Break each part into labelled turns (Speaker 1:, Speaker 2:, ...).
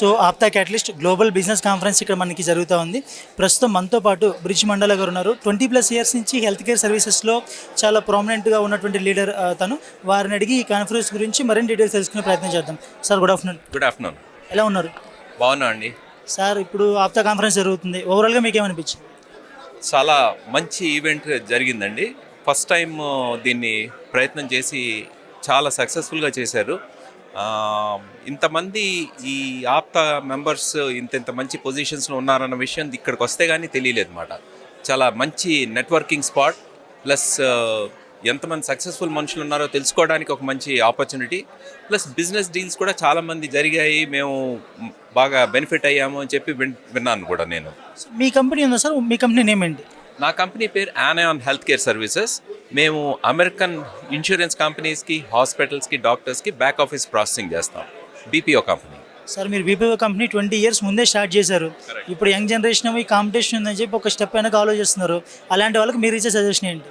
Speaker 1: So APTA catalyst global business conference ఇక్కడ మనకి జరుగుతూ ఉంది. ప్రస్తుతం మనతో పాటు బ్రిడ్జ్ మండల గారు ఉన్నారు. 20+ ఇయర్స్ నుంచి హెల్త్ కేర్ సర్వీసెస్లో చాలా ప్రామినెంట్గా ఉన్నటువంటి లీడర్ తను. వారిని అడిగి ఈ కాన్ఫరెన్స్ గురించి మరిన్ని డీటెయిల్స్ తెలుసుకునే ప్రయత్నం చేద్దాం. Sir good afternoon.
Speaker 2: Good afternoon.
Speaker 1: ఎలా ఉన్నారు?
Speaker 2: బాగున్నా అండి.
Speaker 1: సార్ ఇప్పుడు ఆప్తా కాన్ఫరెన్స్ జరుగుతుంది, ఓవరాల్గా మీకు ఏమనిపించింది?
Speaker 2: చాలా మంచి ఈవెంట్ జరిగిందండి. ఫస్ట్ టైం దీన్ని ప్రయత్నం చేసి చాలా సక్సెస్ఫుల్గా చేశారు. ఇంతమంది ఈ ఆప్తా మెంబర్స్ ఇంత మంచి పొజిషన్స్లో ఉన్నారన్న విషయం ఇక్కడికి వస్తే కానీ తెలియలేదు అన్నమాట. చాలా మంచి నెట్వర్కింగ్ స్పాట్, ప్లస్ ఎంతమంది సక్సెస్ఫుల్ మనుషులు ఉన్నారో తెలుసుకోవడానికి ఒక మంచి ఆపర్చునిటీ, ప్లస్ బిజినెస్ డీల్స్ కూడా చాలామంది జరిగాయి, మేము బాగా బెనిఫిట్ అయ్యాము అని చెప్పి విన్నాను కూడా నేను.
Speaker 1: మీ కంపెనీ ఉందా సార్? మీ కంపెనీ నేమ్ ఏంటి?
Speaker 2: నా కంపెనీ పేరు ఆనయాన్ హెల్త్ కేర్ సర్వీసెస్. మేము అమెరికన్ ఇన్సూరెన్స్ కంపెనీస్కి, హాస్పిటల్స్కి, డాక్టర్స్కి బ్యాక్ ఆఫీస్ ప్రాసెసింగ్ చేస్తాం. BPO company.
Speaker 1: సార్ మీరు బీపీఓ కంపెనీ 20 ఇయర్స్ ముందే స్టార్ట్ చేశారు. ఇప్పుడు యంగ్ జనరేషన్ ఈ కాంపిటీషన్ ఉందని చెప్పి ఒక స్టెప్ అయినా ఆలోచిస్తున్నారు. అలాంటి వాళ్ళకి మీరు ఇచ్చే సజెషన్ ఏంటి?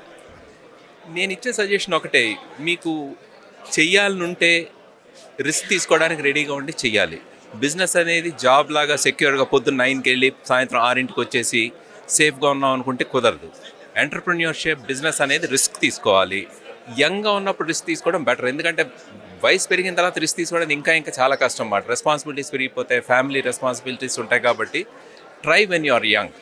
Speaker 2: నేను ఇచ్చే సజెషన్ ఒకటే, మీకు చెయ్యాలనుంటే రిస్క్ తీసుకోవడానికి రెడీగా ఉండి చెయ్యాలి. బిజినెస్ అనేది జాబ్ లాగా సెక్యూర్గా పొద్దున్న 9కి వెళ్ళి సాయంత్రం 6ంటికి వచ్చేసి సేఫ్గా ఉన్నాం అనుకుంటే కుదరదు. ఎంటర్ప్రెన్యూర్షిప్ బిజినెస్ అనేది రిస్క్ తీసుకోవాలి. యంగ్గా ఉన్నప్పుడు రిస్క్ తీసుకోవడం బెటర్, ఎందుకంటే వయసు పెరిగిన తర్వాత రిస్క్ తీసుకోవడం ఇంకా చాలా కష్టం అన్నమాట. రెస్పాన్సిబిలిటీస్ పెరిగిపోతాయి, ఫ్యామిలీ రెస్పాన్సిబిలిటీస్ ఉంటాయి. కాబట్టి try when you are young,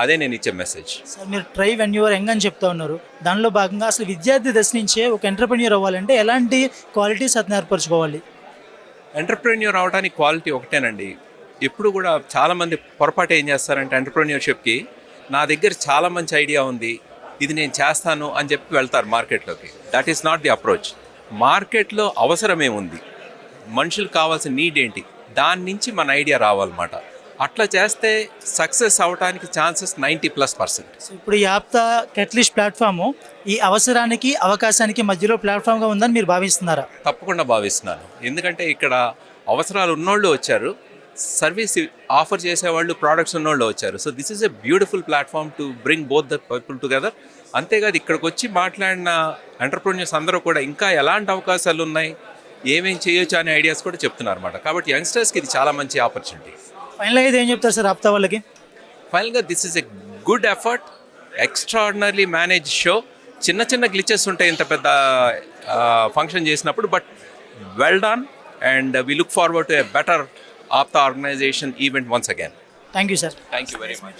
Speaker 2: అదే నేను ఇచ్చే మెసేజ్.
Speaker 1: సార్ మీరు try when you are young అని చెప్తా ఉన్నారు. దానిలో భాగంగా అసలు విద్యార్థి దశ నుంచే ఒక ఎంటర్ప్రెన్యూర్ అవ్వాలంటే ఎలాంటి క్వాలిటీస్ అతను ఏర్పరచుకోవాలి?
Speaker 2: ఎంటర్ప్రెన్యూర్ అవడానికి క్వాలిటీ ఒకటేనండి. ఎప్పుడు కూడా చాలామంది పొరపాటు ఏం చేస్తారంటే ఎంటర్ప్రెన్యూర్షిప్కి నా దగ్గర చాలా మంచి ఐడియా ఉంది, ఇది నేను చేస్తాను అని చెప్పి వెళ్తారు మార్కెట్లోకి. That is not the approach. మార్కెట్లో అవసరమేముంది, మనుషులకు కావాల్సిన నీడ్ ఏంటి, దాని నుంచి మన ఐడియా రావాలన్నమాట. అట్లా చేస్తే సక్సెస్ అవడానికి ఛాన్సెస్ 90+%.
Speaker 1: సో ఇప్పుడు ఈ ఆప్తా క్యాటలిస్ట్ ప్లాట్ఫాము ఈ అవసరానికి అవకాశానికి మధ్యలో ప్లాట్ఫామ్గా ఉందని మీరు భావిస్తున్నారా?
Speaker 2: తప్పకుండా భావిస్తున్నాను. ఎందుకంటే ఇక్కడ అవసరాలు ఉన్నోళ్ళు వచ్చారు, సర్వీస్ ఆఫర్ చేసేవాళ్ళు, ప్రోడక్ట్స్ ఉన్నోళ్ళు వచ్చారు. So this is a beautiful platform to bring both the people together. అంతేకాదు ఇక్కడికి వచ్చి మాట్లాడిన ఎంటర్ప్రెన్యూర్స్ అందరూ కూడా ఇంకా ఎలాంటి అవకాశాలు ఉన్నాయి, ఏమేం చేయొచ్చు అనే ఐడియాస్ కూడా చెప్తున్నారు అన్నమాట. కాబట్టి యంగ్స్టర్స్కి ఇది చాలా మంచి ఆపర్చునిటీ.
Speaker 1: ఫైనల్గా అయితే ఏం చెప్తారు సార్ ఆప్తా వాళ్ళకి?
Speaker 2: ఫైనల్గా this is a good effort, extraordinary manage show. చిన్న గ్లిచెస్ ఉంటాయి ఇంత పెద్ద ఫంక్షన్ చేసినప్పుడు, but well done and we look forward to a better APTA organisation event once again.
Speaker 1: Thank you sir.
Speaker 2: Thank you very much.